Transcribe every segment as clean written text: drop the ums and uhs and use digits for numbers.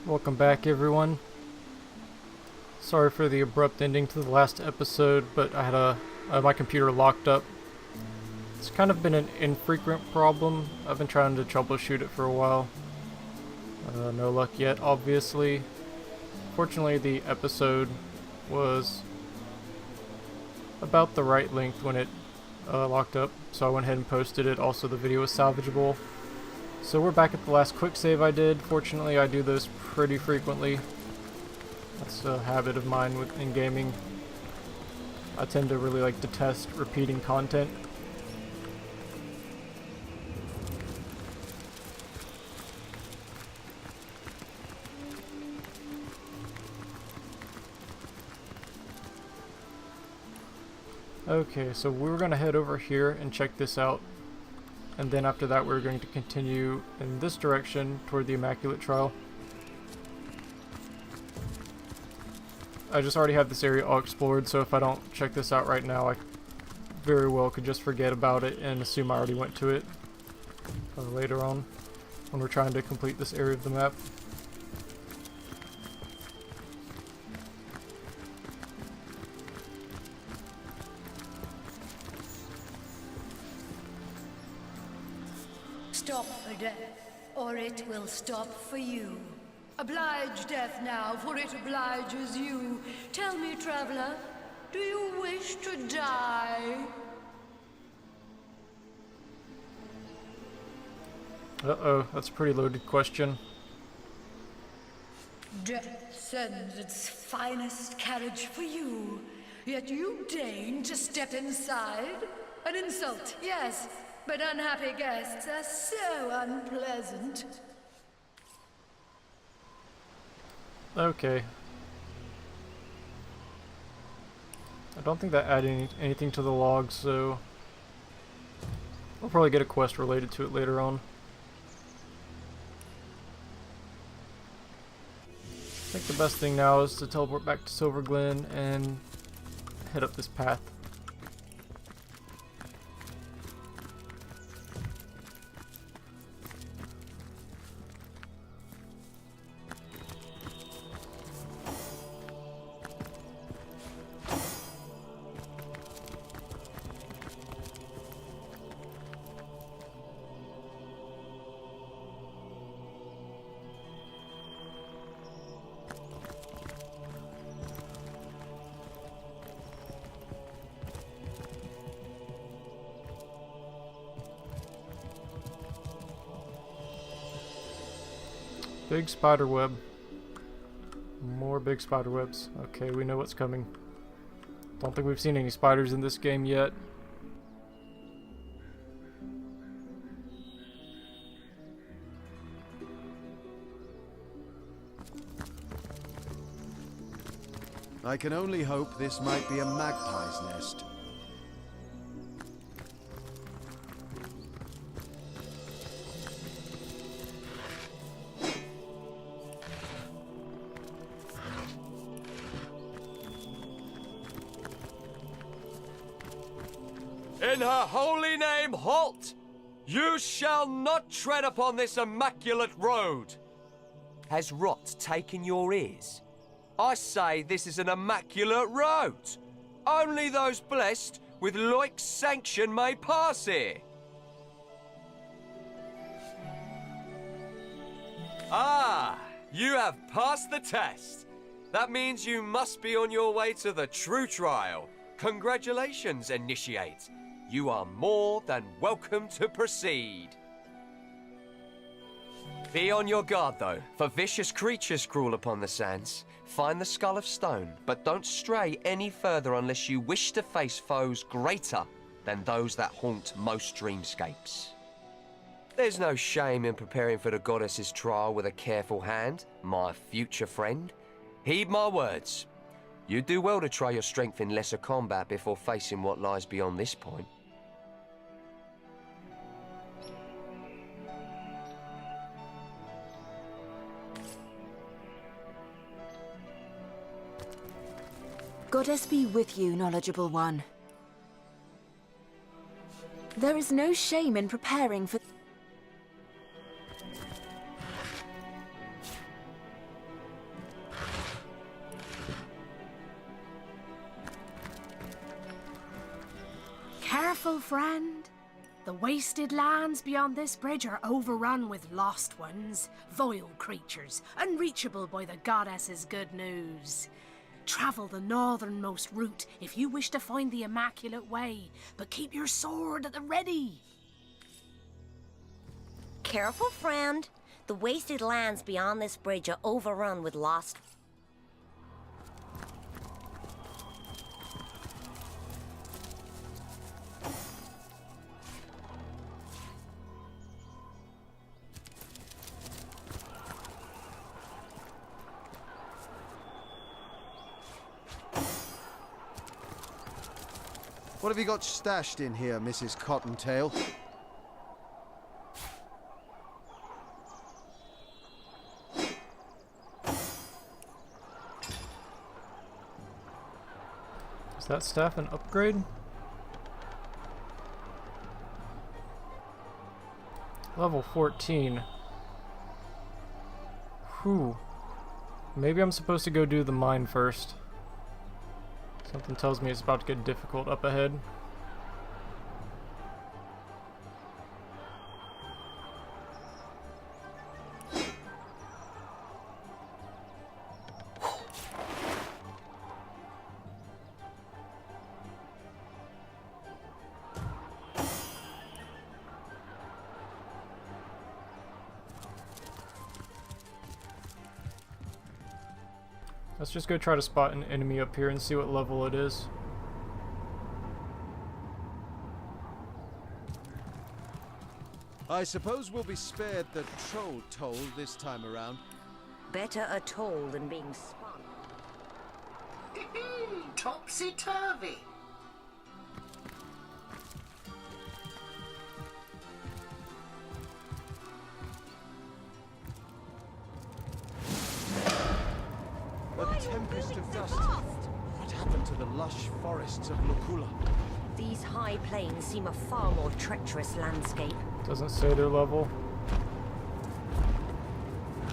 Welcome back, everyone. Sorry for the abrupt ending to the last episode, but I had my computer locked up. It's kind of been an infrequent problem. I've been trying to troubleshoot it for a while. No luck yet, obviously. Fortunately, the episode was about the right length when it locked up, so I went ahead and posted it. Also, the video was salvageable. So we're back at the last quick save I did. Fortunately, I do those pretty frequently. That's a habit of mine in gaming. I tend to really like to test repeating content. Okay, so we were going to head over here and check this out. And then after that we're going to continue in this direction toward the Immaculate Trial. I just already have this area all explored, so if I don't check this out right now, I very well could just forget about it and assume I already went to it later on when we're trying to complete this area of the map. Stop for death, or it will stop for you. Oblige death now, for it obliges you. Tell me, traveler, do you wish to die? Uh-oh, that's a pretty loaded question. Death sends its finest carriage for you, yet you deign to step inside? An insult, yes, but unhappy guests are so unpleasant. Okay. I don't think that added anything to the log, so I'll probably get a quest related to it later on. I think the best thing now is to teleport back to Silver Glen and head up this path. Big spider web. More big spider webs. Okay, we know what's coming. Don't think we've seen any spiders in this game yet. I can only hope this might be a magpie's nest. In her holy name, halt! You shall not tread upon this immaculate road! Has rot taken your ears? I say this is an immaculate road. Only those blessed with Loic's sanction may pass here. Ah, you have passed the test. That means you must be on your way to the true trial. Congratulations, Initiate. You are more than welcome to proceed. Be on your guard, though, for vicious creatures crawl upon the sands. Find the Skull of Stone, but don't stray any further unless you wish to face foes greater than those that haunt most dreamscapes. There's no shame in preparing for the goddess's trial with a careful hand, my future friend. Heed my words. You do well to try your strength in lesser combat before facing what lies beyond this point. Goddess be with you, knowledgeable one. There is no shame in preparing for... friend. The wasted lands beyond this bridge are overrun with lost ones, vile creatures, unreachable by the goddess's good news. Travel the northernmost route if you wish to find the Immaculate Way, but keep your sword at the ready. Careful, friend. The wasted lands beyond this bridge are overrun with lost. What have you got stashed in here, Mrs. Cottontail? Is that staff an upgrade? Level 14. Whew. Maybe I'm supposed to go do the mine first. Something tells me it's about to get difficult up ahead. Let's just go try to spot an enemy up here and see what level it is. I suppose we'll be spared the troll toll this time around. Better a toll than being spun. Topsy-turvy. A tempest of dust. What happened to the lush forests of Lukula? These high plains seem a far more treacherous landscape. Doesn't say their level.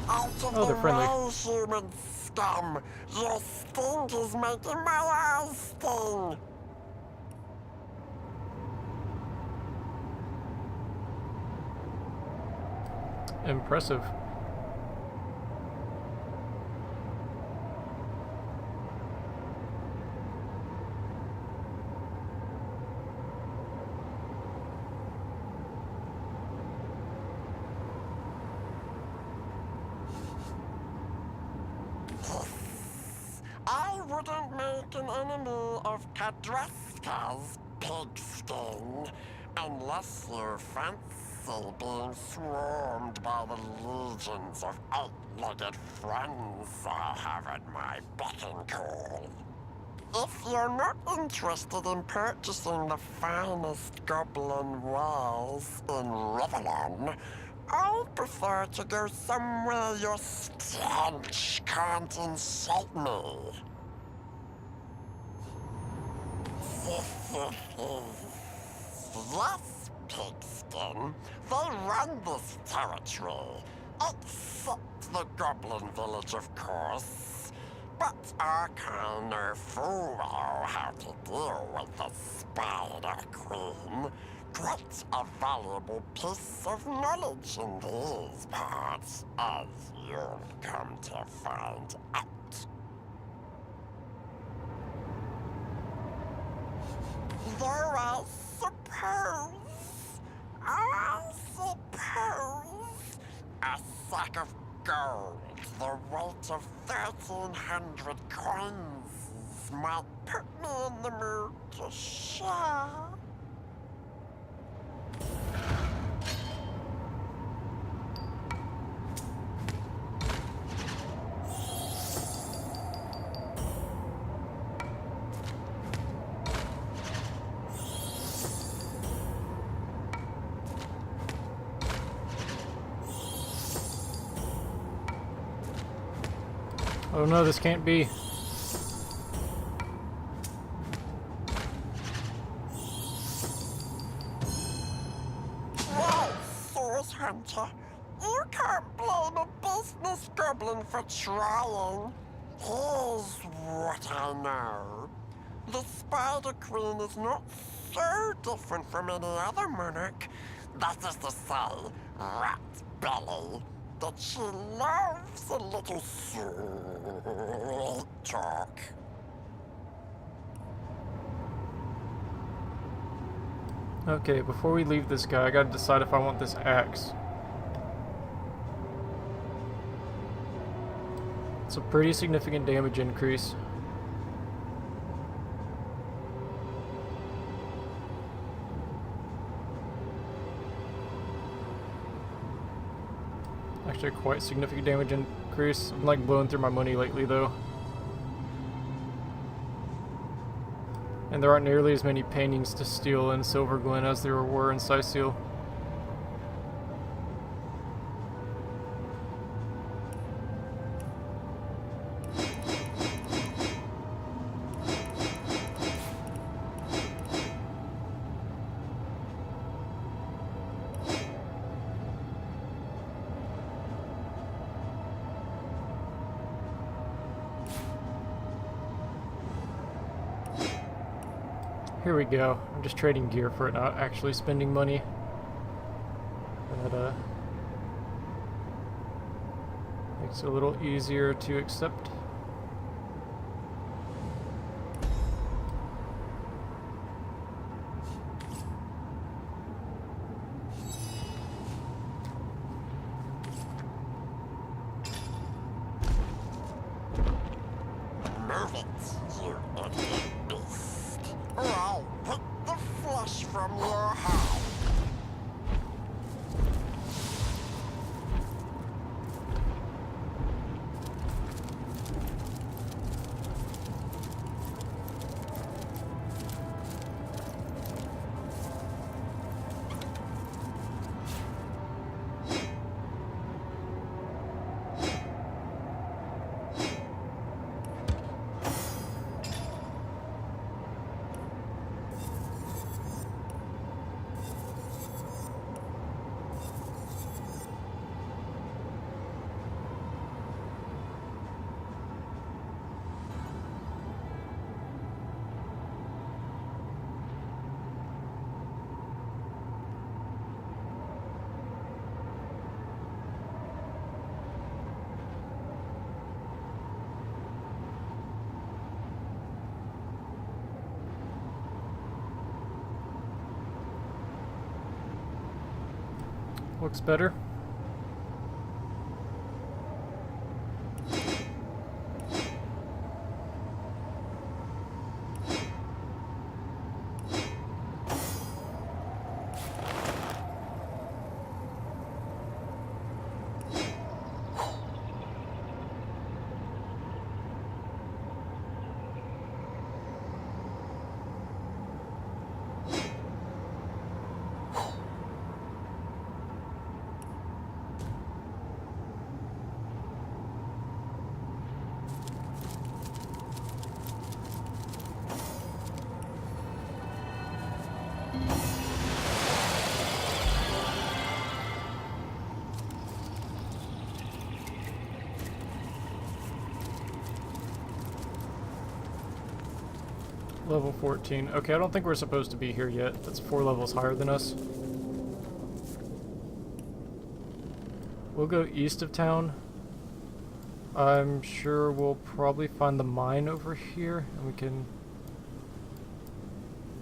Oh, they're friendly. Human scum! Your stink is making my eyes sting! Impressive. I wouldn't make an enemy of Kadraska's pigskin unless you fancy being swarmed by the legions of eight-legged friends I have at my beck and call. If you're not interested in purchasing the finest goblin wares in Rivellon, I prefer to go somewhere your stench can't insult me. Yes, Pigskin, they run this territory, except the goblin village, of course. But I can no fool know how to deal with the Spider Queen. Quite a valuable piece of knowledge in these parts, as you'll come to find out. Though I suppose a sack of gold, the weight of 1,300 coins, might put me in the mood to share. Oh no, this can't be. Well, Source Hunter, you can't blame a business goblin for trying. Here's what I know. The Spider Queen is not so different from any other monarch. That is to say, Rat Belly, that she loves a little sweet talk. Okay, before we leave this guy, I gotta decide if I want this axe. It's a pretty significant damage increase. Actually, quite significant damage increase. I'm like blowing through my money lately though. And there aren't nearly as many paintings to steal in Silver Glen as there were in Sicil. Here we go. I'm just trading gear for it, not actually spending money. That makes it a little easier to accept. Move it, you idiot beast, or I'll pick the flesh from your head. Looks better. Level 14. Okay, I don't think we're supposed to be here yet. That's 4 levels higher than us. We'll go east of town. I'm sure we'll probably find the mine over here, and we can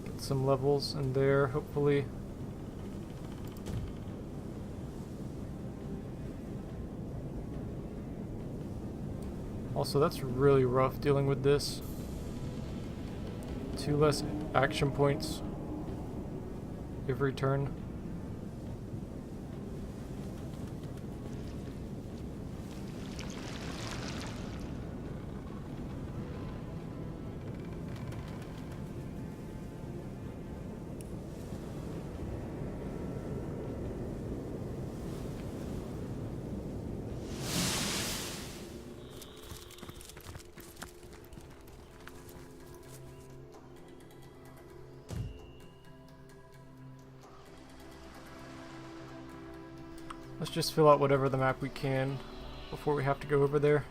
get some levels in there, hopefully. Also, that's really rough dealing with this. 2 less action points every turn. Let's just fill out whatever the map we can before we have to go over there.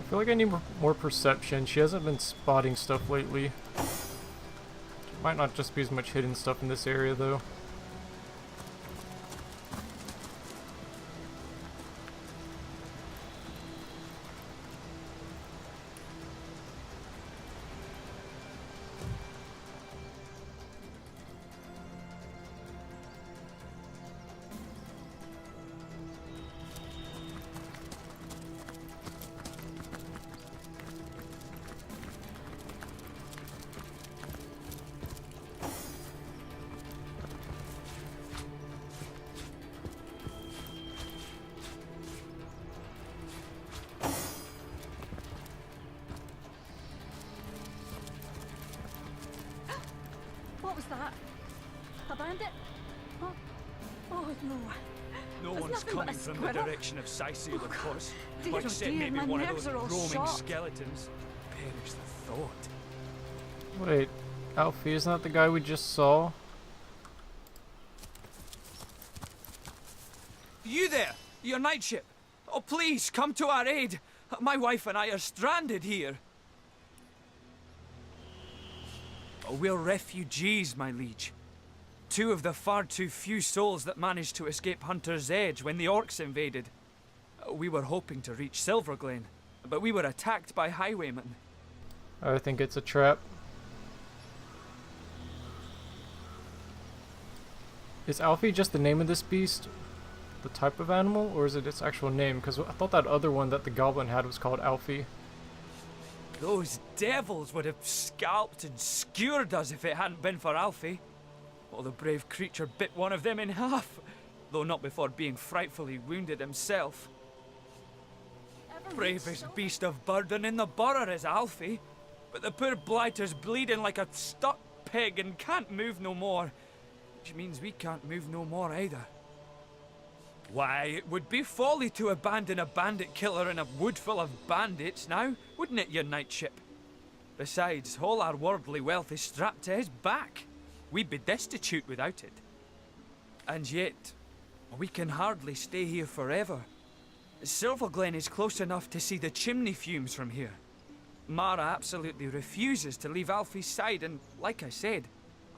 I feel like I need more perception. She hasn't been spotting stuff lately. Might not just be as much hidden stuff in this area though. What was that? A bandit? Oh, oh no. No There's one's nothing but coming a from the squirrel. direction of Sicil, of course. Dear, oh Except dear, maybe my one of nerves those are all roaming shot. skeletons. Perish the thought. Wait, Alfie, isn't that the guy we just saw? You there! Your night ship! Oh, please, come to our aid! My wife and I are stranded here. Oh, we're refugees, my liege. Two of the far too few souls that managed to escape Hunter's Edge when the orcs invaded. We were hoping to reach Silverglen, but we were attacked by highwaymen. I think it's a trap. Is Alfie just the name of this beast? The type of animal? Or is it its actual name? Because I thought that other one that the goblin had was called Alfie. Those devils would have scalped and skewered us if it hadn't been for Alfie. Well, the brave creature bit one of them in half, though not before being frightfully wounded himself. Bravest beast of burden in the borough is Alfie, but the poor blighter's bleeding like a stuck pig and can't move no more, which means we can't move no more either. Why, it would be folly to abandon a bandit killer in a wood full of bandits now, wouldn't it, your night ship? Besides, all our worldly wealth is strapped to his back. We'd be destitute without it. And yet, we can hardly stay here forever. Silverglen is close enough to see the chimney fumes from here. Mara absolutely refuses to leave Alfie's side, and like I said,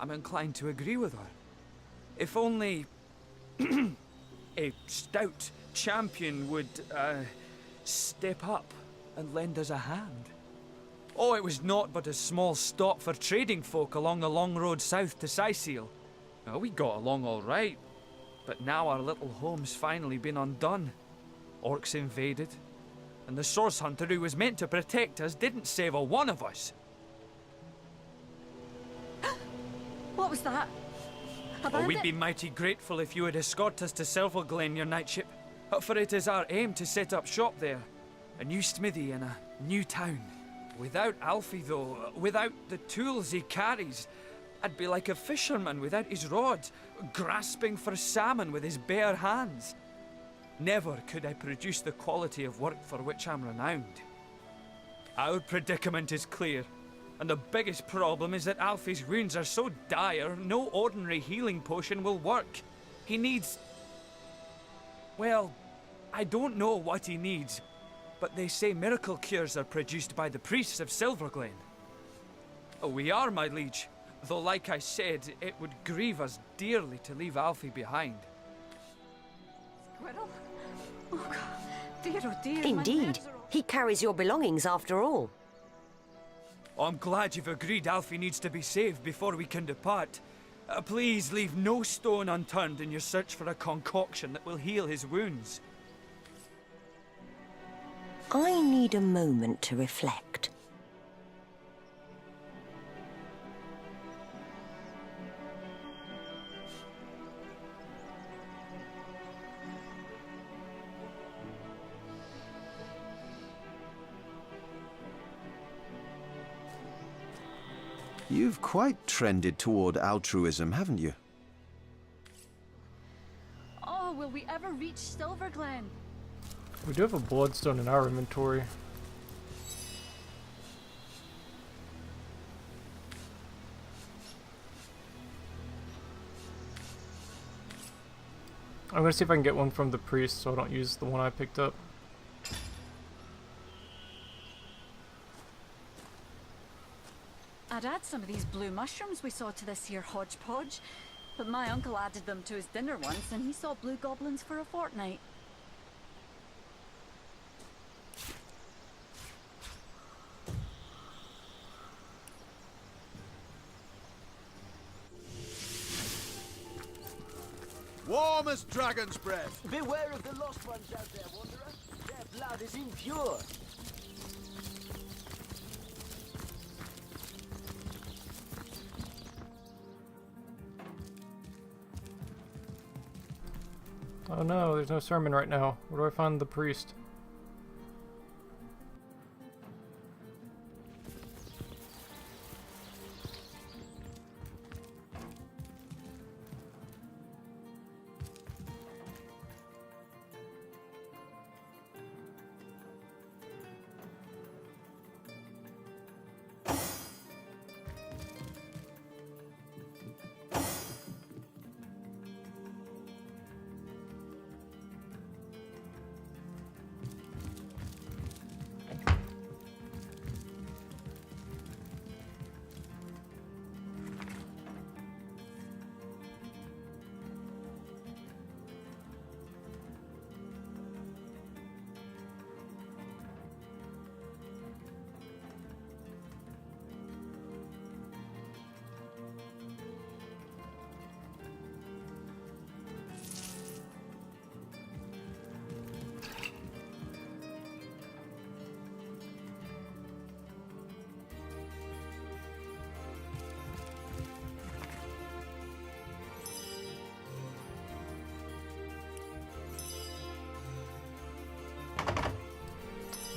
I'm inclined to agree with her. If only a stout champion would, step up and lend us a hand. Oh, it was naught but a small stop for trading folk along the long road south to Sicil. Well, we got along all right, but now our little home's finally been undone. Orcs invaded, and the source hunter who was meant to protect us didn't save a one of us. What was that? A Oh, bandit? we'd be mighty grateful if you would escort us to Silverglen, your night ship. For it is our aim to set up shop there. A new smithy in a new town. Without Alfie, though, without the tools he carries, I'd be like a fisherman without his rod, grasping for salmon with his bare hands. Never could I produce the quality of work for which I'm renowned. Our predicament is clear. And the biggest problem is that Alfie's wounds are so dire, no ordinary healing potion will work. He needs... well, I don't know what he needs, but they say miracle cures are produced by the priests of Silverglen. Oh, we are, my liege, though like I said, it would grieve us dearly to leave Alfie behind. Squirrel? Oh God, dear, oh dear. my Indeed. nerves are all- He carries your belongings after all. I'm glad you've agreed Alfie needs to be saved before we can depart. Please leave no stone unturned in your search for a concoction that will heal his wounds. I need a moment to reflect. You've quite trended toward altruism, haven't you? Oh, will we ever reach Silverglen? We do have a bloodstone in our inventory. I'm gonna see if I can get one from the priest so I don't use the one I picked up. I'd add some of these blue mushrooms we saw to this here hodgepodge, but my uncle added them to his dinner once and he saw blue goblins for a fortnight. Warm as dragon's breath. Beware of the lost ones out there, Wanderer. Their blood is impure. Oh no, there's no sermon right now. Where do I find the priest?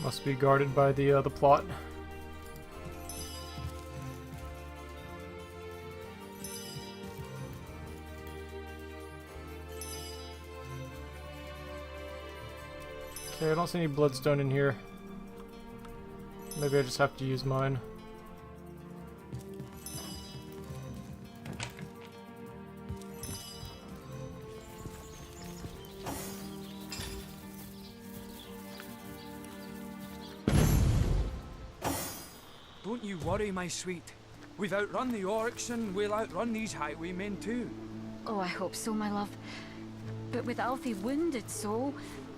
Must be guarded by the plot. Okay, I don't see any bloodstone in here. Maybe I just have to use mine. Don't you worry, my sweet. We've outrun the orcs and we'll outrun these highwaymen too. Oh, I hope so, my love. But with Alfie wounded so,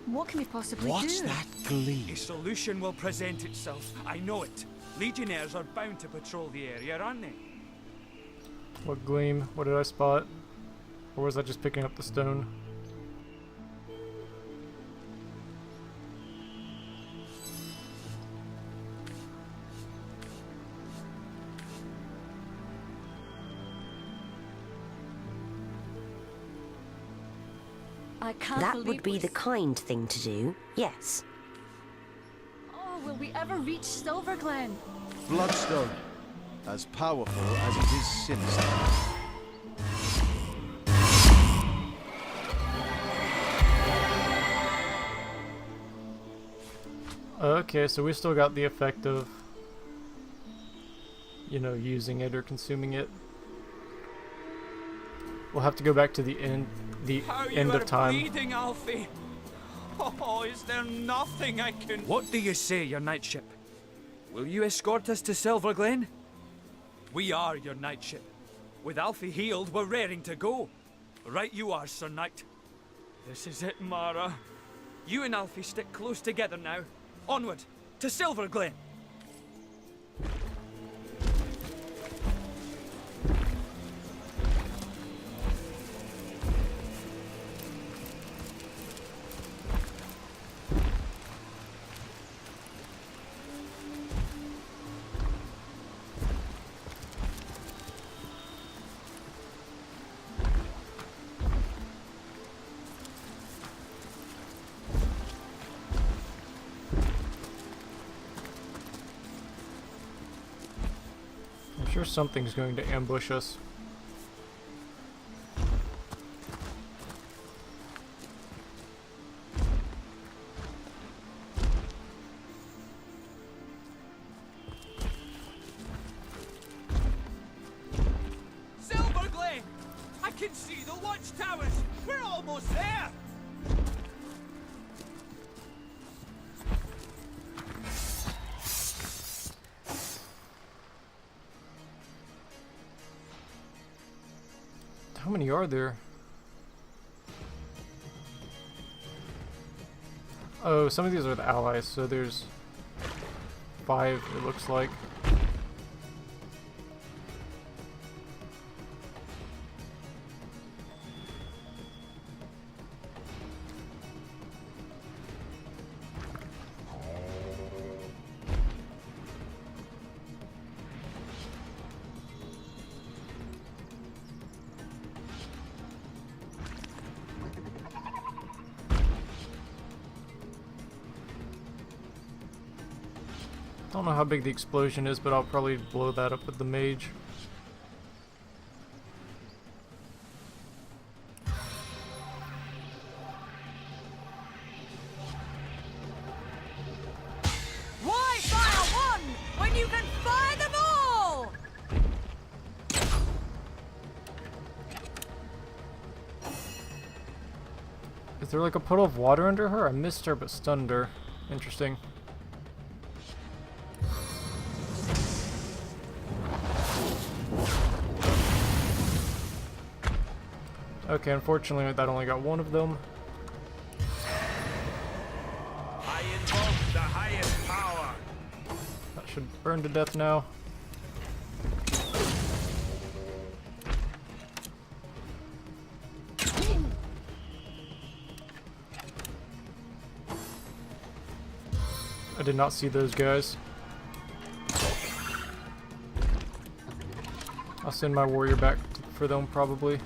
what can we possibly do? What's that gleam? A solution will present itself. I know it. Legionnaires are bound to patrol the area, aren't they? What gleam? What did I spot? Or was I just picking up the stone? I can't That believe would be we the kind thing to do, yes. Oh, will we ever reach Silverglen? Bloodstone. As powerful as it is sinister. Okay, so we still got the effect of, you know, using it or consuming it. We'll have to go back to the end of time. Bleeding, Alfie. Oh, is there nothing I can... What do you say, your knightship? Will you escort us to Silverglen? We are your knightship. With Alfie healed, we're raring to go. Right you are, Sir Knight. This is it, Mara. You and Alfie stick close together now. Onward, to Silverglen. I'm sure something's going to ambush us. Silverglen! I can see the watchtowers! We're almost there! How many are there? Oh, some of these are the allies, so there's 5, it looks like. I don't know how big the explosion is, but I'll probably blow that up with the mage. Why fire one when you can fire them all? Is there like a puddle of water under her? I missed her but stunned her. Interesting. Okay, unfortunately that only got one of them. I invoke the highest power. That should burn to death now. I did not see those guys. I'll send my warrior back for them probably.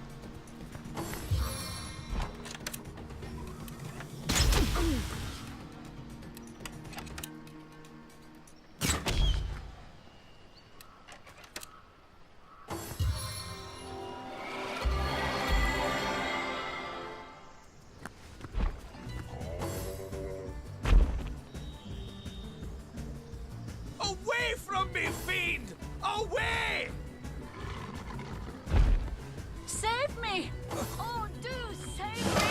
Away from me, fiend! Away! Save me! Oh, do save me!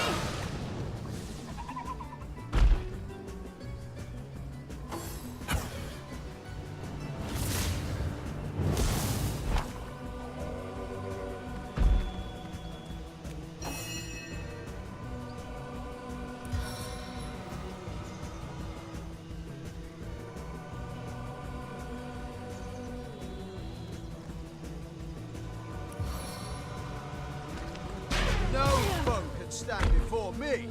No foe can stand before me.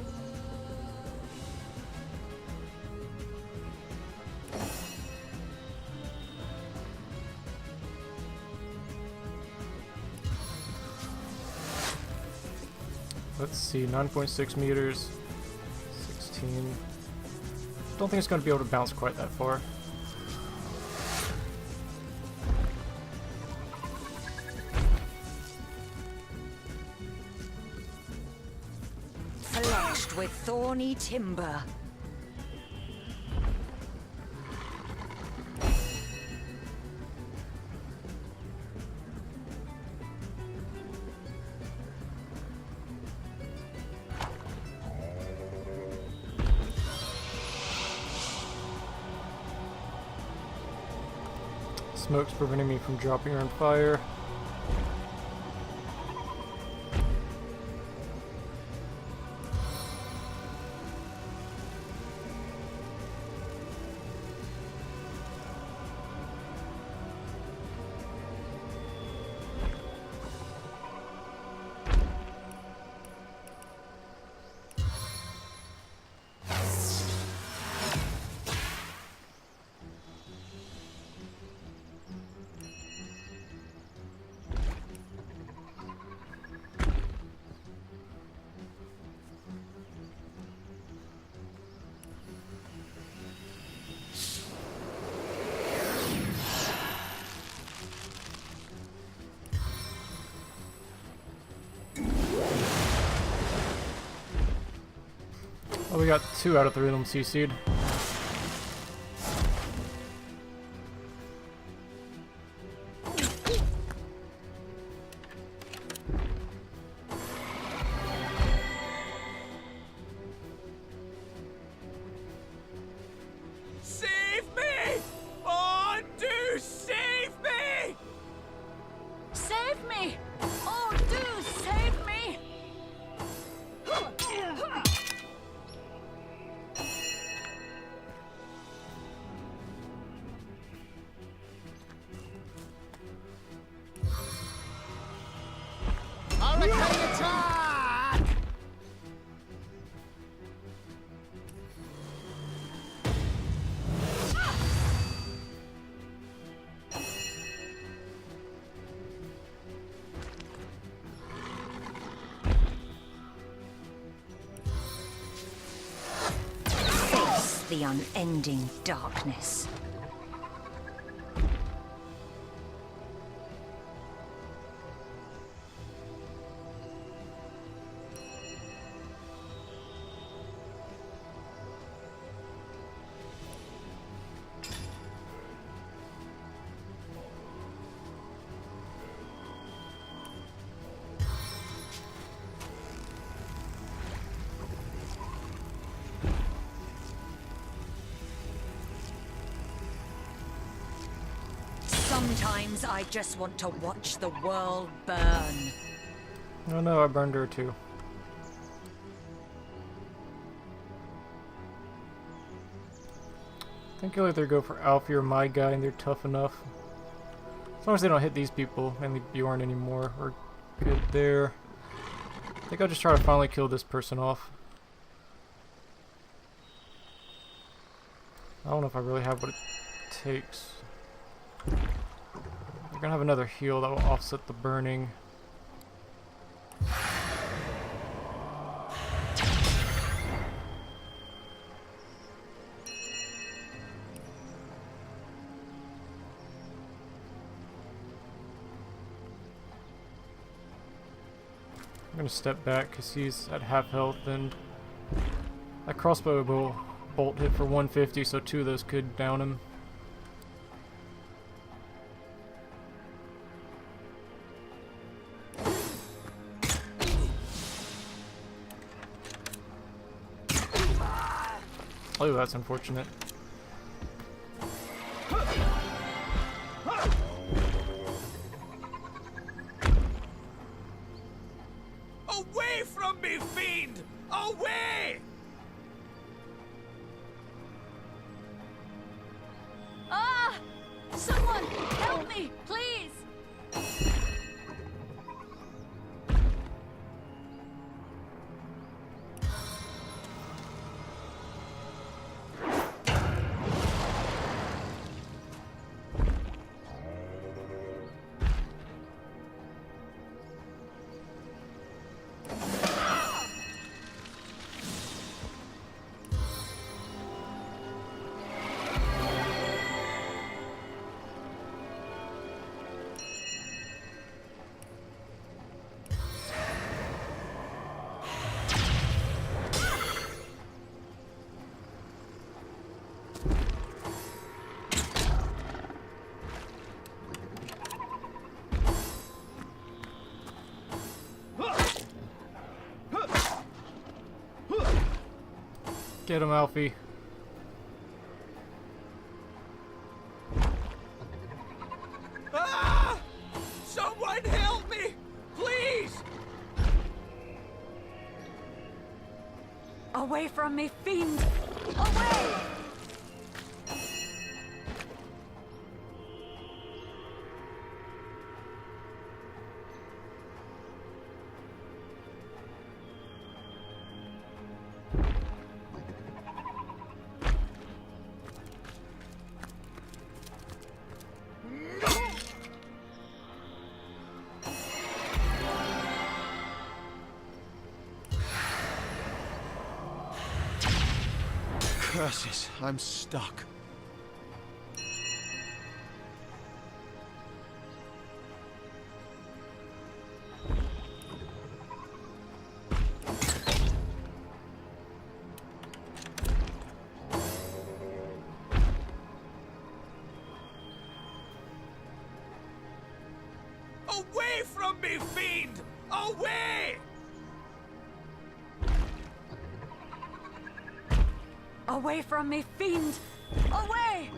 Let's see, 9.6 meters, 16. Don't think it's going to be able to bounce quite that far. Fletched with thorny timber. Smoke's preventing me from dropping her on fire. Oh, we got 2 out of 3 of them CC'd. Save me! Oh, do save me! Save me! Oh, do save the unending darkness. Sometimes I just want to watch the world burn. Oh no, I burned her too. I think I'll either go for Alfie or my guy, and they're tough enough. As long as they don't hit these people, mainly Bjorn anymore, we're good there. I think I'll just try to finally kill this person off. I don't know if I really have what it takes. We're gonna have another heal that will offset the burning. I'm gonna step back because he's at half health, and that crossbow bolt hit for 150, so 2 of those could down him. Oh, that's unfortunate. Away from me, fiend! Away! Ah! Someone, help me, please! Get him, Alfie. Ah! Someone help me! Please! Away from me, fiend! Away! Curses, I'm stuck. Away from me, fiend! Away! Away from me, fiend! Away!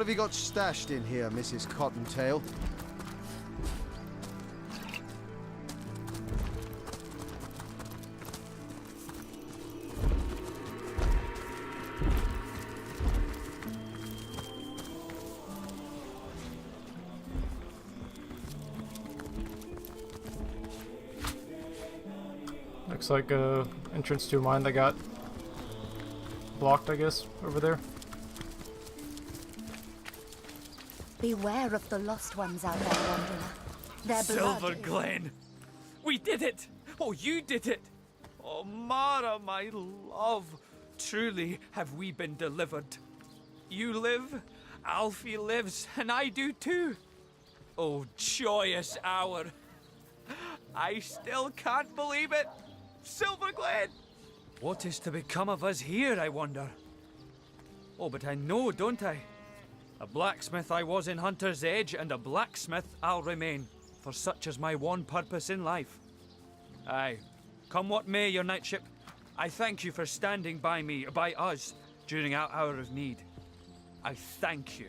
have you got stashed in here, Mrs. Cottontail? Looks like a entrance to a mine that got blocked, I guess, over there. Beware of the lost ones out there, Wanderer. Their blood Silver Glen! We did it! Oh, you did it! Oh, Mara, my love! Truly have we been delivered. You live, Alfie lives, and I do too. Oh, joyous hour! I still can't believe it! Silver Glen! What is to become of us here, I wonder? Oh, but I know, don't I? A blacksmith I was in Hunter's Edge, and a blacksmith I'll remain, for such is my one purpose in life. Aye, come what may, your knightship, I thank you for standing by me, by us, during our hour of need. I thank you.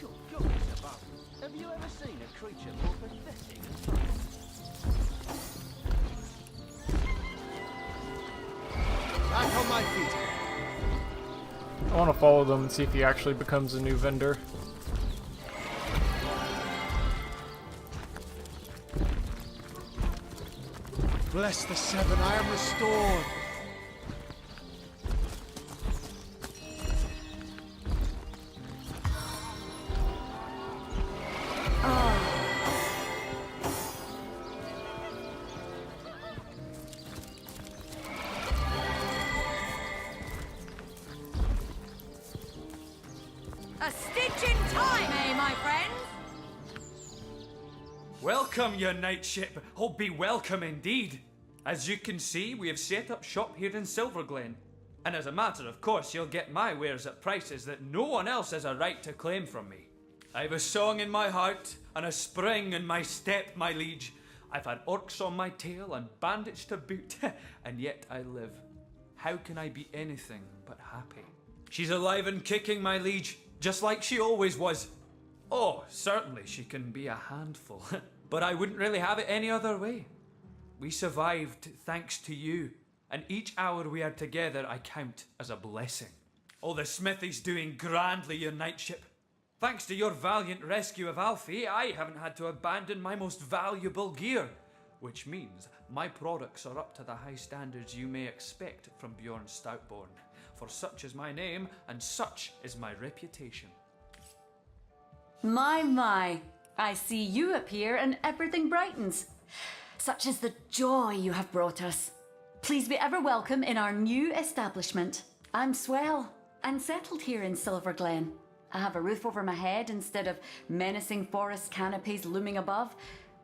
Good, Mr. Buff. Have you ever seen a creature more pathetic and funny? Back on my feet. I want to follow them and see if he actually becomes a new vendor. Bless the seven, I am restored. A stitch in time, eh, my friends? Welcome, your knightship. Oh, be welcome indeed. As you can see, we have set up shop here in Silverglen. And as a matter of course, you'll get my wares at prices that no one else has a right to claim from me. I've a song in my heart and a spring in my step, my liege. I've had orcs on my tail and bandits to boot, and yet I live. How can I be anything but happy? She's alive and kicking, my liege, just like she always was. Oh, certainly she can be a handful, but I wouldn't really have it any other way. We survived thanks to you, and each hour we are together I count as a blessing. Oh, the smithy's doing grandly, your knightship. Thanks to your valiant rescue of Alfie, I haven't had to abandon my most valuable gear, which means my products are up to the high standards you may expect from Bjorn Stoutborn, for such is my name and such is my reputation. My, I see you appear and everything brightens. Such is the joy you have brought us. Please be ever welcome in our new establishment. I'm swell and settled here in Silverglen. I have a roof over my head instead of menacing forest canopies looming above.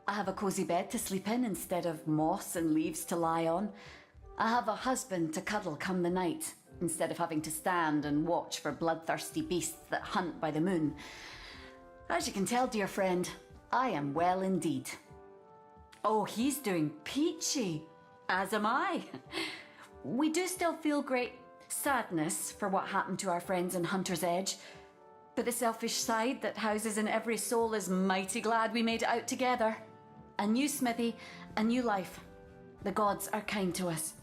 I have a cozy bed to sleep in instead of moss and leaves to lie on. I have a husband to cuddle come the night instead of having to stand and watch for bloodthirsty beasts that hunt by the moon. As you can tell, dear friend, I am well indeed. Oh, he's doing peachy, as am I. We do still feel great sadness for what happened to our friends in Hunter's Edge, but the selfish side that houses in every soul is mighty glad we made it out together. A new smithy, a new life. The gods are kind to us.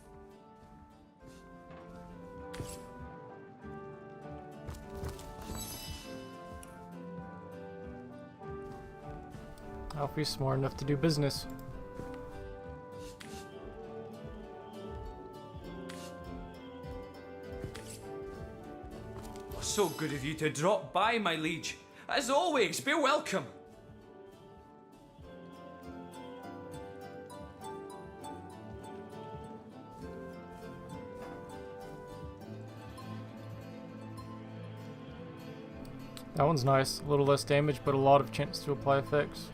Alfie's smart enough to do business. So good of you to drop by, my liege. As always, be welcome. That one's nice. A little less damage, but a lot of chance to apply effects.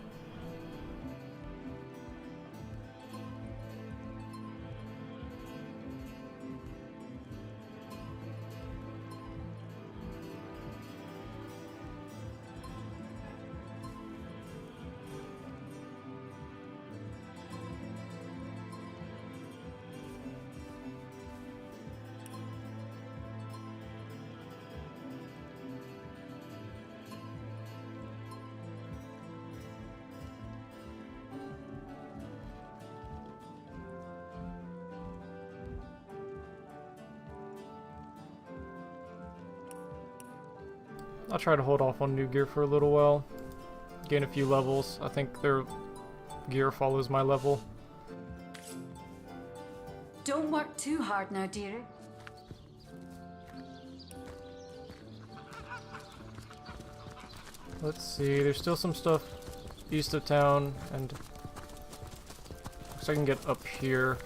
I'll try to hold off on new gear for a little while. Gain a few levels. I think their gear follows my level. Don't work too hard now, dearie. Let's see, there's still some stuff east of town, and looks like I can get up here.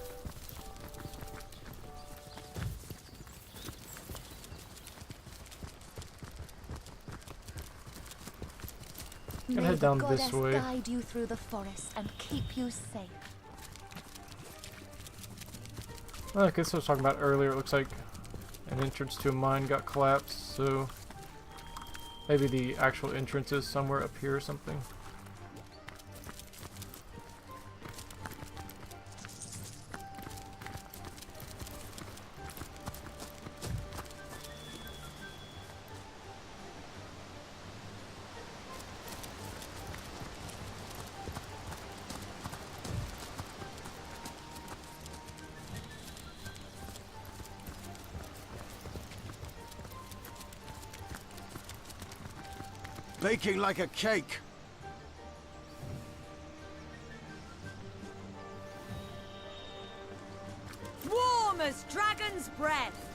Gonna head down this way. Guide you through the forest and keep you safe. Well, I guess I was talking about earlier. It looks like an entrance to a mine got collapsed, so maybe the actual entrance is somewhere up here or something. Baking like a cake. Warm as dragon's breath.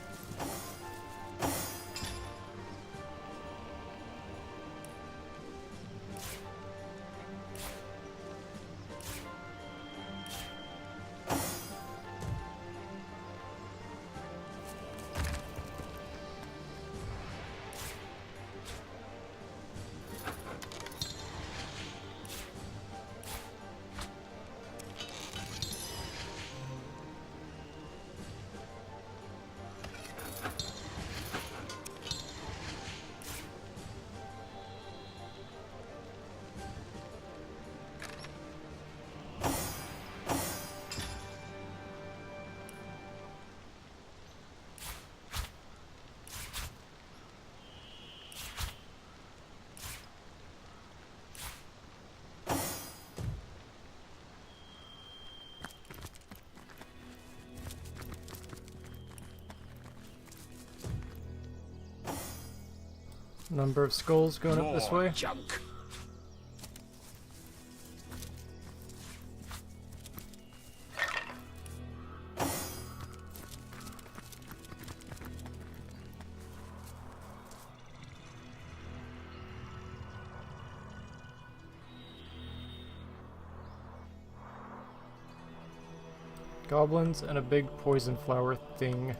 Number of skulls going up this way. Junk. Goblins and a big poison flower thing.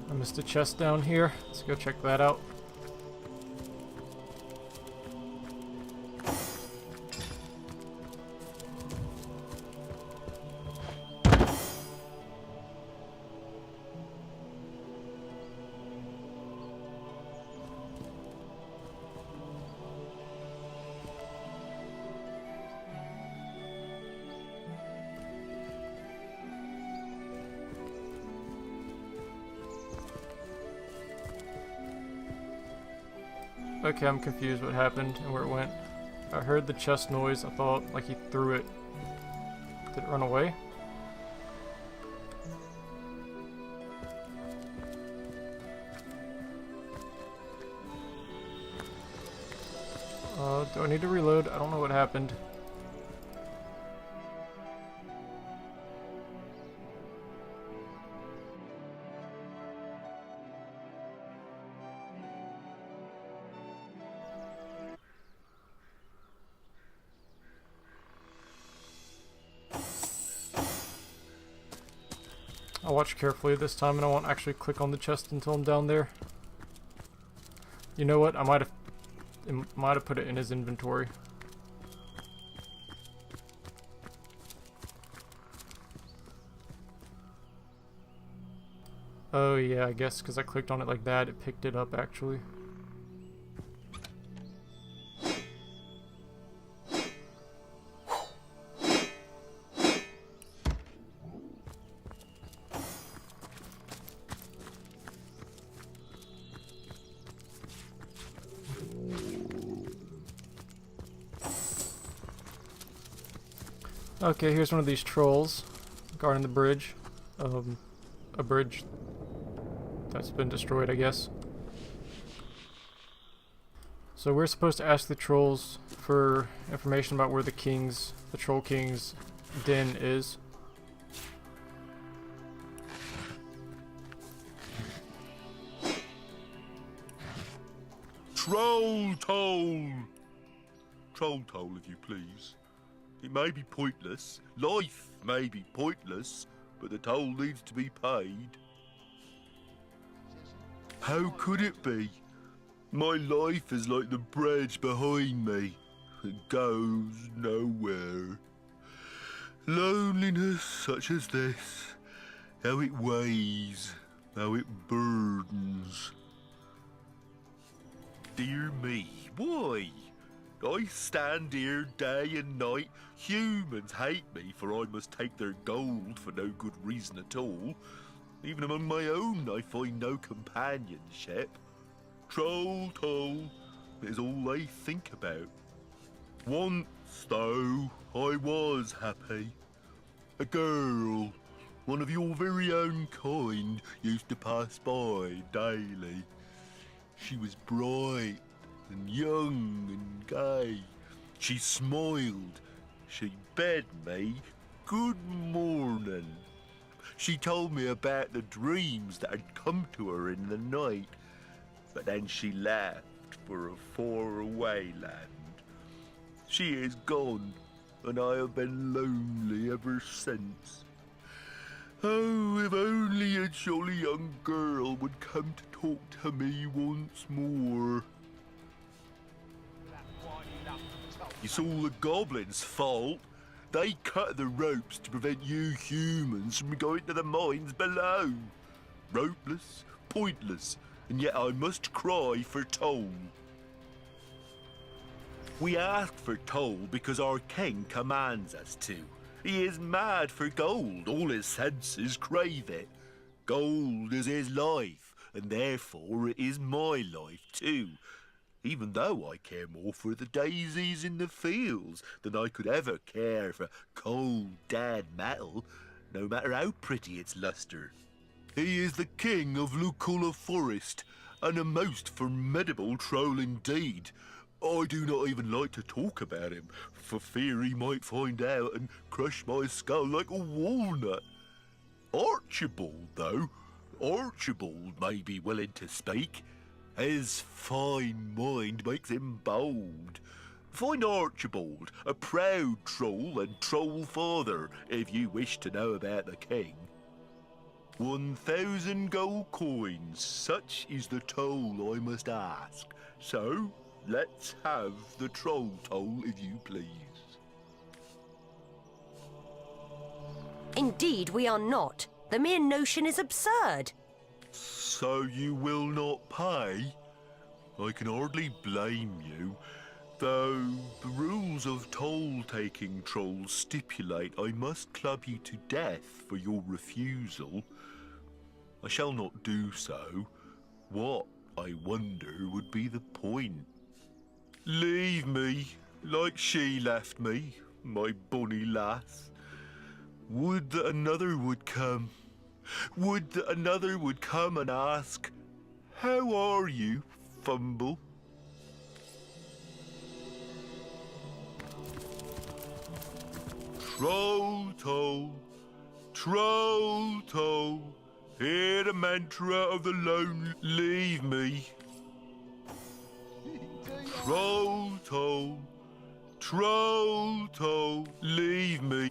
I missed a chest down here. Let's go check that out. Okay, I'm confused what happened and where it went. I heard the chest noise. I thought like he threw it. Did it run away? Do I need to reload? I don't know what happened. I'll watch carefully this time and I won't actually click on the chest until I'm down there. You know what? I might have put it in his inventory. Oh yeah, I guess because I clicked on it like that, it picked it up actually. Okay, here's one of these trolls guarding the bridge. A bridge that's been destroyed, I guess. So we're supposed to ask the trolls for information about where the Troll King's den is. Troll toll! Troll toll, if you please. It may be pointless, life may be pointless, but the toll needs to be paid. How could it be? My life is like the bridge behind me. It goes nowhere. Loneliness such as this, how it weighs, how it burdens. Dear me, why? I stand here day and night. Humans hate me, for I must take their gold for no good reason at all. Even among my own I find no companionship. Troll toll is all I think about. Once, though, I was happy. A girl, one of your very own kind, used to pass by daily. She was bright and young and gay. She smiled. She bade me good morning. She told me about the dreams that had come to her in the night, but then she left for a faraway land. She is gone, and I have been lonely ever since. Oh, if only a jolly young girl would come to talk to me once more. It's all the goblins' fault. They cut the ropes to prevent you humans from going to the mines below. Ropeless, pointless, and yet I must cry for toll. We ask for toll because our king commands us to. He is mad for gold, all his senses crave it. Gold is his life, and therefore it is my life too. Even though I care more for the daisies in the fields than I could ever care for cold, dead metal, no matter how pretty its lustre. He is the king of Lucula Forest, and a most formidable troll indeed. I do not even like to talk about him, for fear he might find out and crush my skull like a walnut. Archibald, though, Archibald may be willing to speak. His fine mind makes him bold. Find Archibald, a proud troll and troll father, if you wish to know about the king. 1,000 gold coins, such is the toll I must ask. So, let's have the troll toll, if you please. Indeed, we are not. The mere notion is absurd. So you will not pay? I can hardly blame you, though the rules of toll-taking trolls stipulate I must club you to death for your refusal. I shall not do so. What, I wonder, would be the point? Leave me, like she left me, my bonny lass. Would that another would come. Would that another would come and ask, "How are you, Fumble?" Troll toll, troll toll, hear the mantra of the lone, leave me. Troll toll, troll toll, leave me.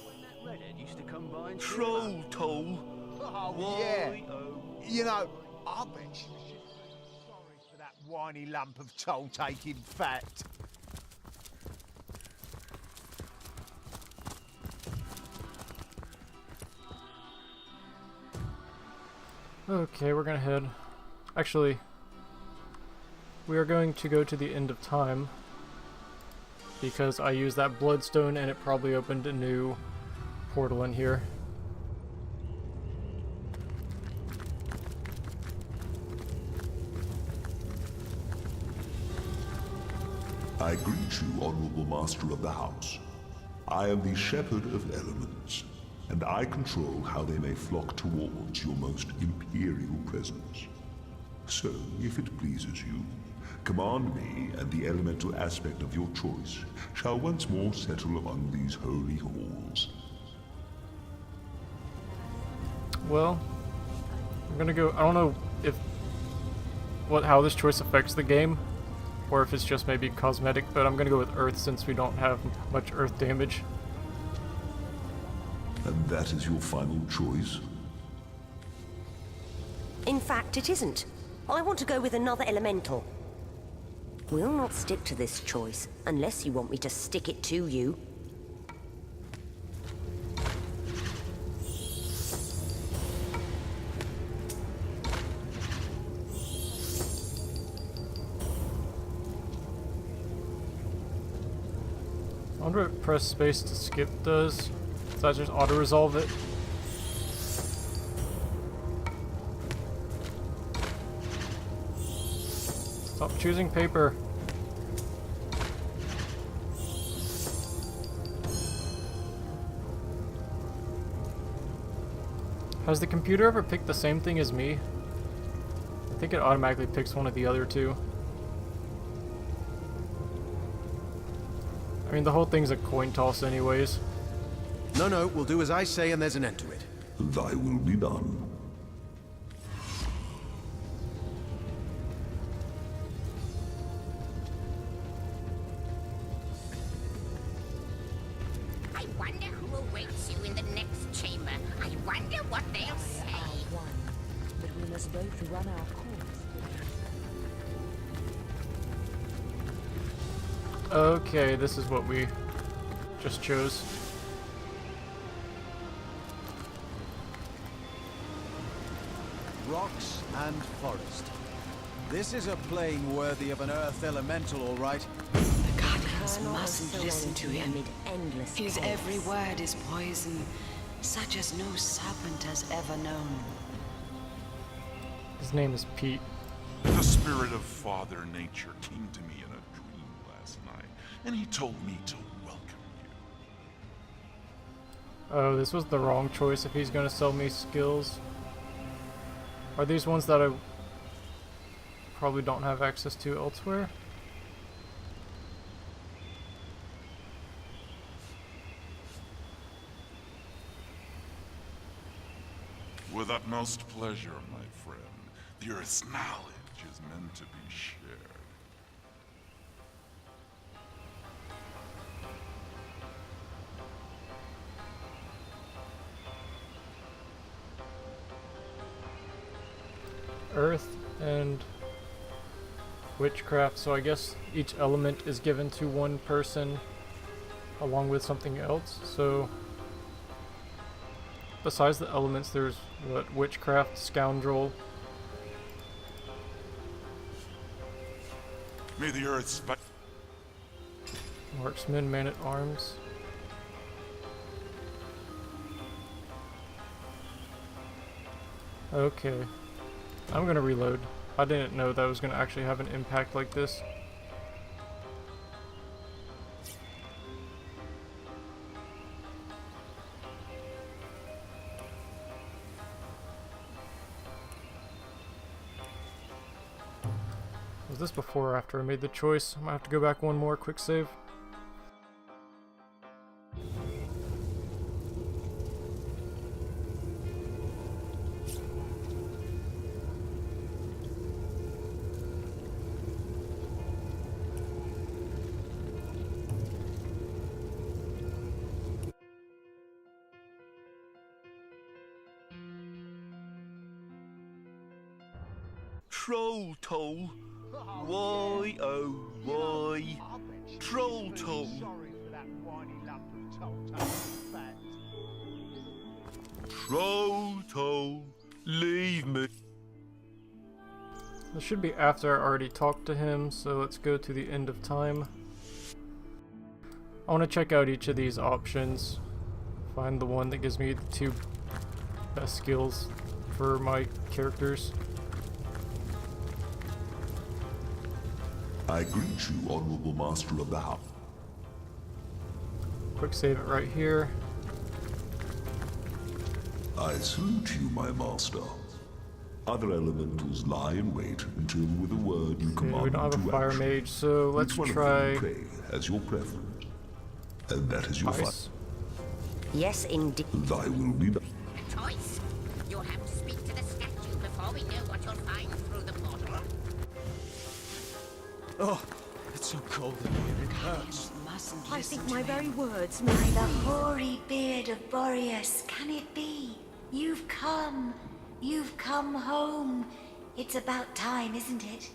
When that redhead used to come combined. Troll toll. Oh, yeah. You know, I bet she was just sorry for that whiny lump of toll-taking fat. Okay, we're gonna head. Actually, we are going to go to the end of time because I used that bloodstone and it probably opened a new portal in here. I greet you, honorable master of the house. I am the shepherd of elements, and I control how they may flock towards your most imperial presence. So, if it pleases you, command me, and the elemental aspect of your choice shall once more settle among these holy halls. Well, I'm gonna go. I don't know if how this choice affects the game, or if it's just maybe cosmetic, but I'm gonna go with Earth since we don't have much Earth damage. And that is your final choice? In fact, it isn't. I want to go with another elemental. We'll not stick to this choice, unless you want me to stick it to you. I wonder if press space to skip does. Does that just auto-resolve it? Stop choosing paper. Has the computer ever picked the same thing as me? I think it automatically picks one of the other two. I mean, the whole thing's a coin toss anyways. No, we'll do as I say and there's an end to it. Thy will be done. I wonder who awaits you in the next chamber. I wonder what they'll say. But we must both run our course. Okay, this is what we just chose. Rocks and forest. This is a plane worthy of an earth elemental, all right. The Guardians mustn't listen to him. His every word is poison, such as no serpent has ever known. His name is Pete. The spirit of Father Nature came to me in a dream last night, and he told me to welcome you. Oh, this was the wrong choice if he's gonna sell me skills. Are these ones that I probably don't have access to elsewhere? With utmost pleasure, my friend. The Earth's knowledge is meant to be shared. Earth and witchcraft, so I guess each element is given to one person along with something else. So besides the elements, there's what? Witchcraft, scoundrel. May the Earth's Marksman, man-at-arms. Okay. I'm gonna reload. I didn't know that was gonna actually have an impact like this. Was this before or after I made the choice? I might have to go back one more quick save. Troll toll. Why, oh, why? Troll toll. Sorry for that whiny lump of toll-taking fat. Troll toll. Leave me. This should be after I already talked to him, so let's go to the end of time. I want to check out each of these options. Find the one that gives me the 2 best skills for my characters. I greet you, Honorable Master of the House. Quick save it right here. I salute you, my master. Other elementals lie in wait until with a word you command We don't have a to fire action. mage, so let's Which one try of them, pray, as your preference. And that is your ice. Yes, indeed. Thy will be done. A choice. You'll have to speak to the statue before we know what you'll find through the portal. Oh, it's so cold in here, it hurts. I think my very words may the hoary beard of Boreas, can it be? You've come home. It's about time, isn't it?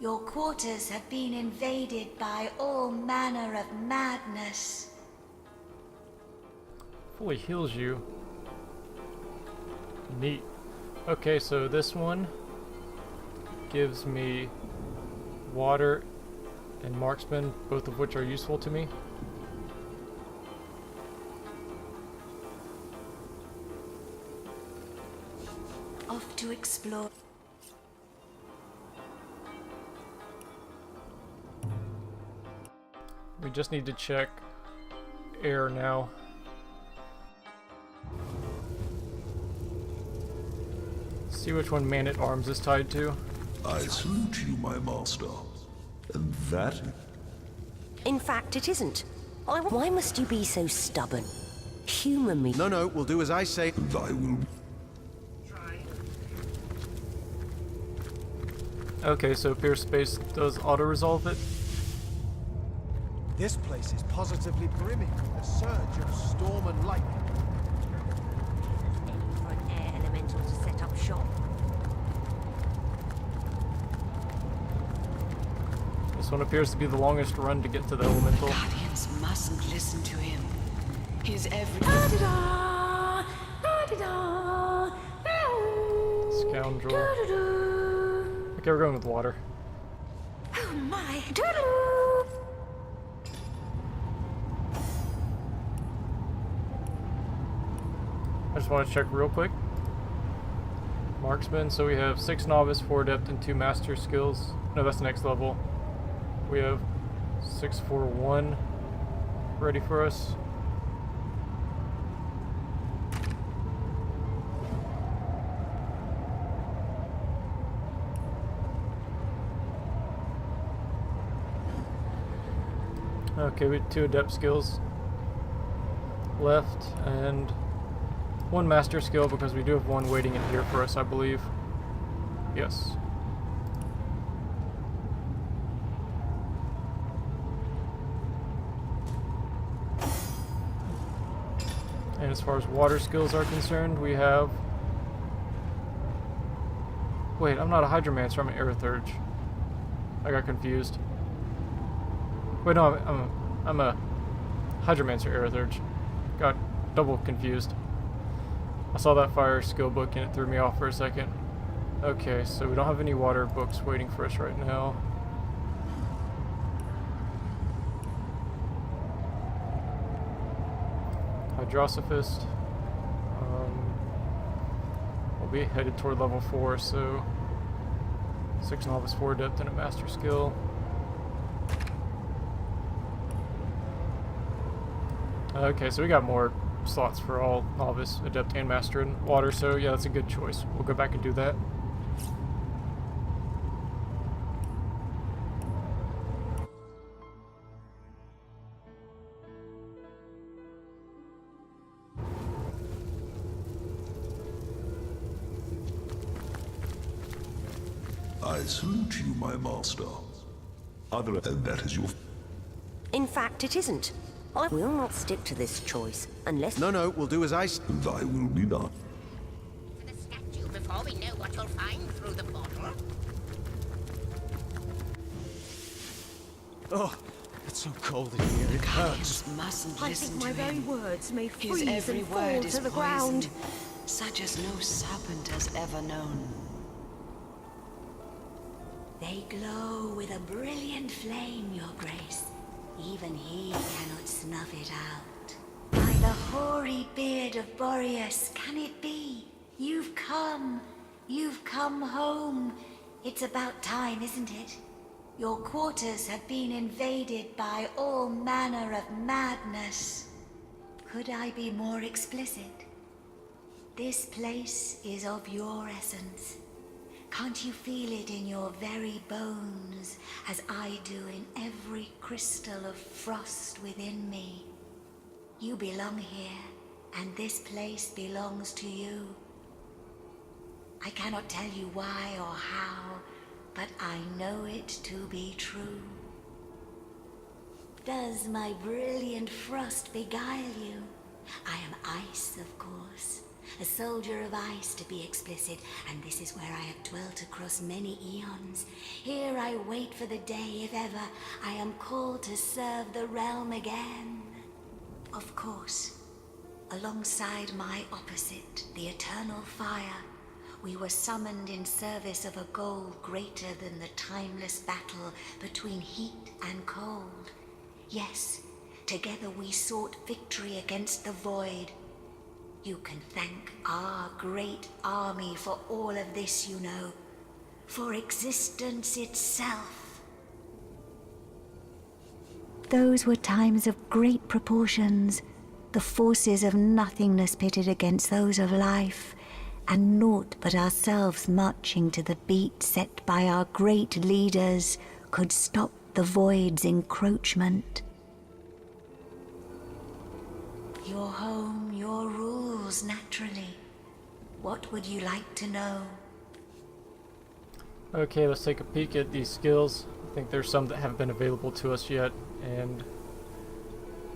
Your quarters have been invaded by all manner of madness. Fully heals you. Neat. Okay, so this one gives me water and marksman, both of which are useful to me. Off to explore. We just need to check air now. See which one Man at Arms is tied to. I salute you, my master. And that... In fact, it isn't. Why must you be so stubborn? Humor me. No, we'll do as I say. Thy will... Okay, so Pierce Space does auto-resolve it. This place is positively brimming with the surge of storm and lightning. For an air elemental to set up shop. This one appears to be the longest run to get to the elemental. Guardians mustn't listen to him. His every... Scoundrel. Okay, we're going with water. Oh my! I just want to check real quick. Marksman, so we have 6 novice, 4 adept, and 2 master skills. No, that's next level. We have 6, 4, 1 ready for us. Okay, we have 2 adept skills left, and 1 master skill because we do have 1 waiting in here for us, I believe. Yes. And as far as water skills are concerned, we have... Wait, I'm not a Hydromancer, I'm an Aerothurge. I got confused. Wait, no, I'm a Hydromancer Aerothurge. Got double confused. I saw that fire skill book and it threw me off for a second. Okay, so we don't have any water books waiting for us right now. Hydrosophist. We'll be headed toward level 4, so 6 novice, 4 adept, and a master skill. Okay, so we got more slots for all novice, adept, and master in water, so yeah, that's a good choice. We'll go back and do that. I salute you, my master. Other... And that is your... In fact, it isn't. I will not stick to this choice unless... No, we'll do as I say. Thy will be done. To the statue before we know what you'll find through the portal. Oh, it's so cold in here. It You hurts. mustn't I listen think to my very him. words may His freeze every and fall word is to the poison, ground. such as no serpent has ever known. They glow with a brilliant flame, Your Grace. Even he cannot snuff it out. By the hoary beard of Boreas, can it be? You've come home. It's about time, isn't it? Your quarters have been invaded by all manner of madness. Could I be more explicit? This place is of your essence. Can't you feel it in your very bones, as I do in every crystal of frost within me? You belong here, and this place belongs to you. I cannot tell you why or how, but I know it to be true. Does my brilliant frost beguile you? I am ice, of course. A soldier of ice, to be explicit, and this is where I have dwelt across many eons. Here I wait for the day, if ever, I am called to serve the realm again. Of course, alongside my opposite, the eternal fire, we were summoned in service of a goal greater than the timeless battle between heat and cold. Yes, together we sought victory against the void. You can thank our great army for all of this, you know. For existence itself. Those were times of great proportions. The forces of nothingness pitted against those of life, and naught but ourselves marching to the beat set by our great leaders could stop the void's encroachment. Your home, your rules, naturally. What would you like to know? Okay, let's take a peek at these skills. I think there's some that haven't been available to us yet, and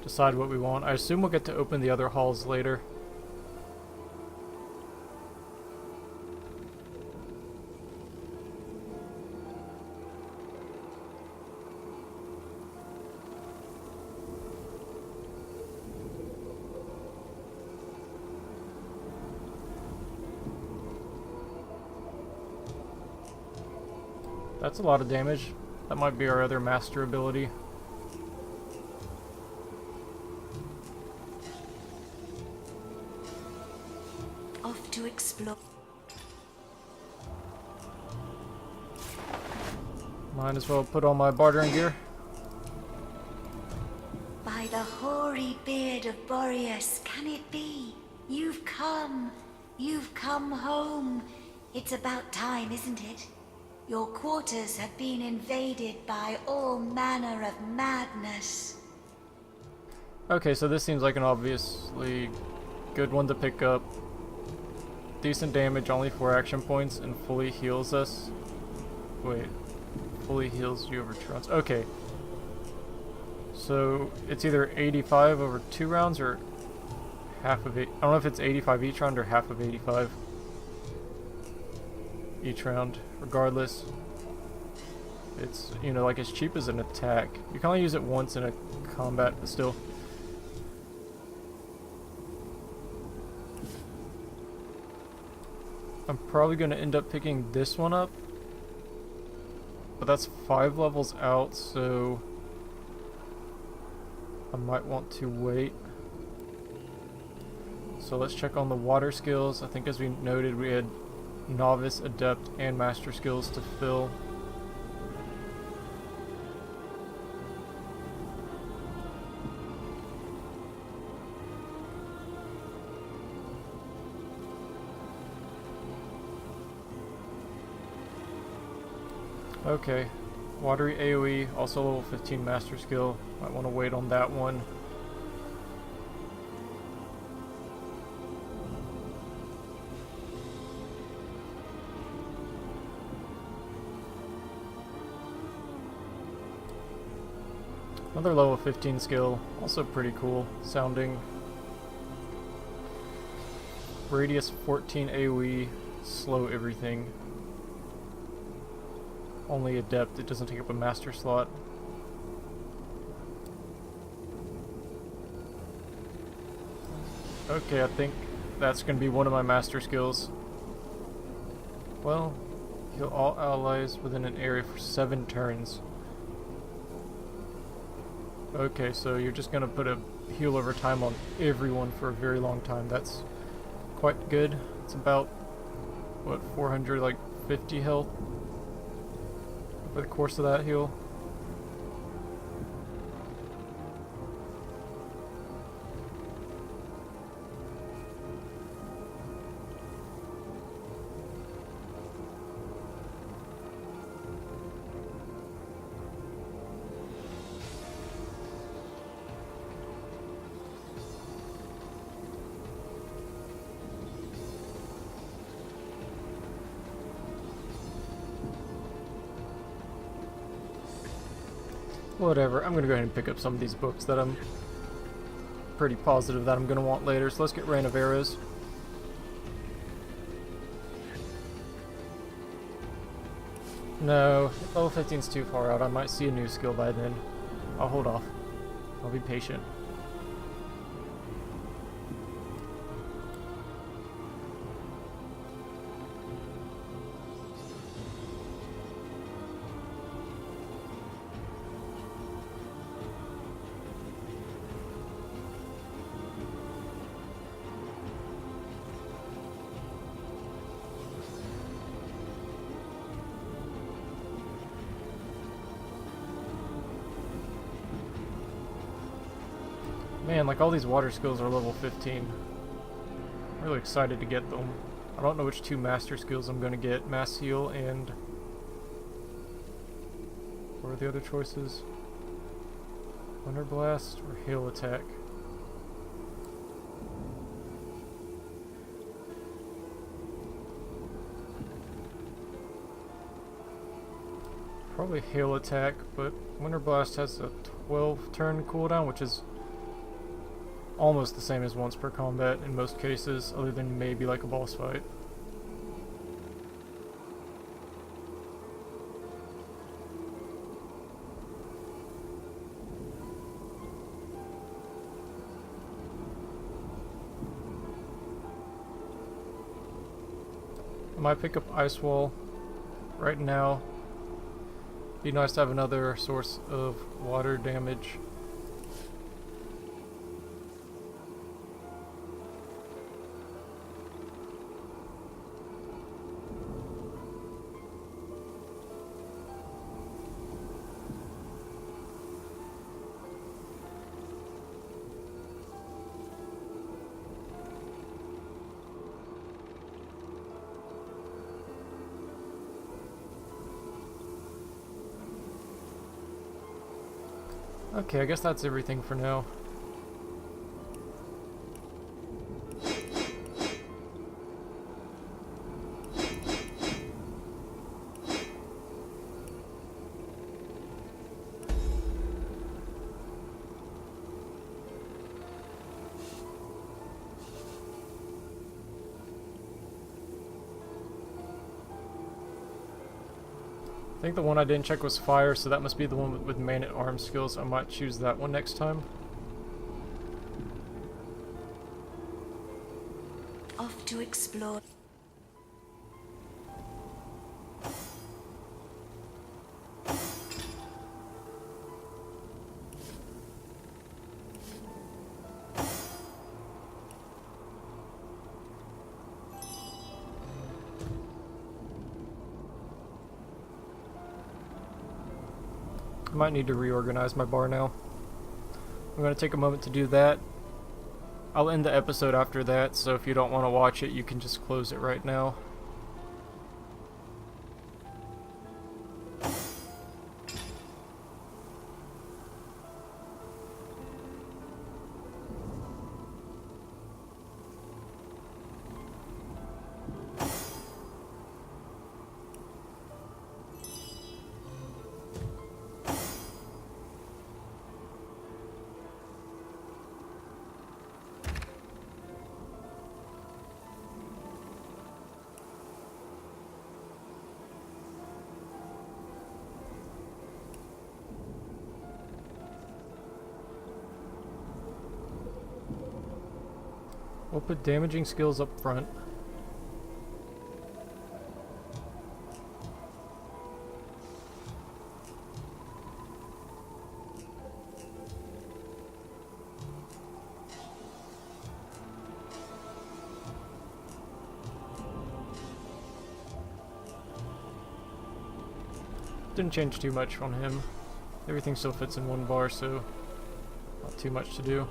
decide what we want. I assume we'll get to open the other halls later. That's a lot of damage. That might be our other master ability. Off to explore. Might as well put on my bartering gear. By the hoary beard of Boreas, can it be? You've come home. It's about time, isn't it? Your quarters have been invaded by all manner of madness. Okay, so this seems like an obviously good one to pick up. Decent damage, only 4 action points, and fully heals us. Wait, fully heals you over 2 rounds. Okay. So it's either 85 over 2 rounds or half of it. I don't know if it's 85 each round or half of 85 each round. Regardless, it's, you know, like as cheap as an attack. You can only use it once in a combat, but still. I'm probably going to end up picking this one up, but that's 5 levels out, so I might want to wait. So let's check on the water skills. I think as we noted, we had Novice, Adept, and Master skills to fill. Okay, Watery AoE, also level 15 Master skill. Might want to wait on that one. Another level 15 skill, also pretty cool sounding. Radius 14 AoE, slow everything. Only Adept, it doesn't take up a Master slot. Okay, I think that's going to be one of my master skills. Well, heal all allies within an area for 7 turns. Okay, so you're just going to put a heal over time on everyone for a very long time. That's quite good. It's about, what, 450 health over the course of that heal. Whatever, I'm gonna go ahead and pick up some of these books that I'm pretty positive that I'm gonna want later, so let's get Rain of Arrows. No, level 15's too far out. I might see a new skill by then. I'll hold off. I'll be patient. Man, like all these water skills are level 15. I'm really excited to get them. I don't know which 2 master skills I'm gonna get. Mass Heal and... what are the other choices? Thunder Blast or Hail Attack? Probably Hail Attack, but Winter Blast has a 12 turn cooldown, which is almost the same as once per combat in most cases, other than maybe like a boss fight. I might pick up Ice Wall right now. Be nice to have another source of water damage. Okay, I guess that's everything for now. I think the one I didn't check was fire, so that must be the one with man-at-arms skills. I might choose that one next time. Off to explore. I might need to reorganize my bar now. I'm going to take a moment to do that. I'll end the episode after that, so if you don't want to watch it, you can just close it right now. We'll put damaging skills up front. Didn't change too much on him. Everything still fits in one bar, so not too much to do.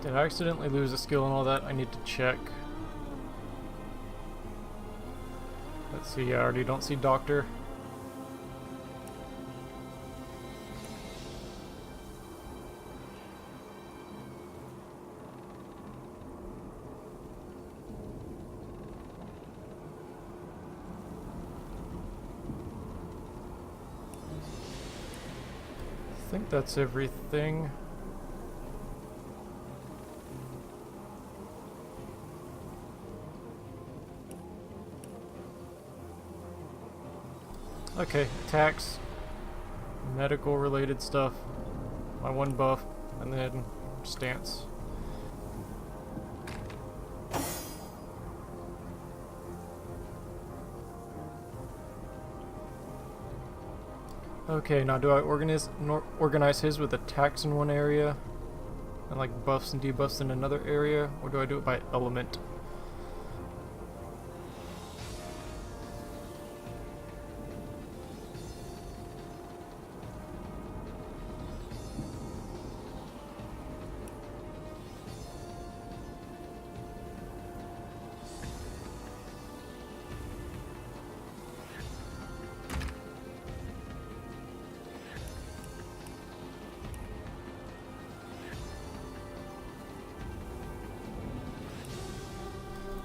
Did I accidentally lose a skill and all that? I need to check. Let's see, I already don't see Doctor. I think that's everything. Okay, attacks, medical related stuff, my one buff, and then stance. Okay, now do I organize his with attacks in one area and like buffs and debuffs in another area, or do I do it by element?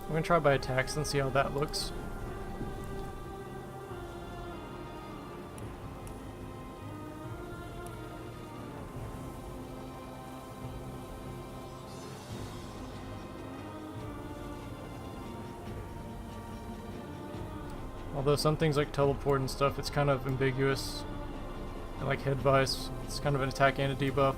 I'm gonna try by attacks and see how that looks. Although some things like teleport and stuff, it's kind of ambiguous. And like head vice, it's kind of an attack and a debuff.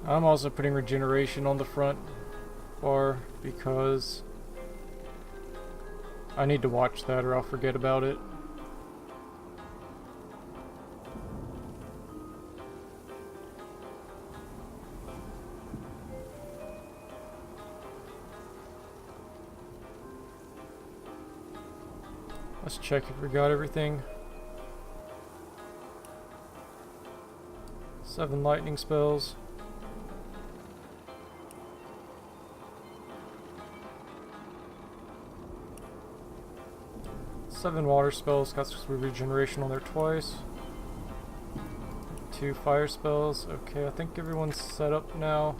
I'm also putting regeneration on the front bar because I need to watch that or I'll forget about it. Let's check if we got everything. 7 lightning spells. Seven water spells, got some regeneration on there twice. 2 fire spells. Okay, I think everyone's set up now.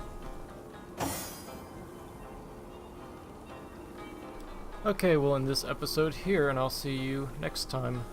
Okay, we'll end this episode here, and I'll see you next time.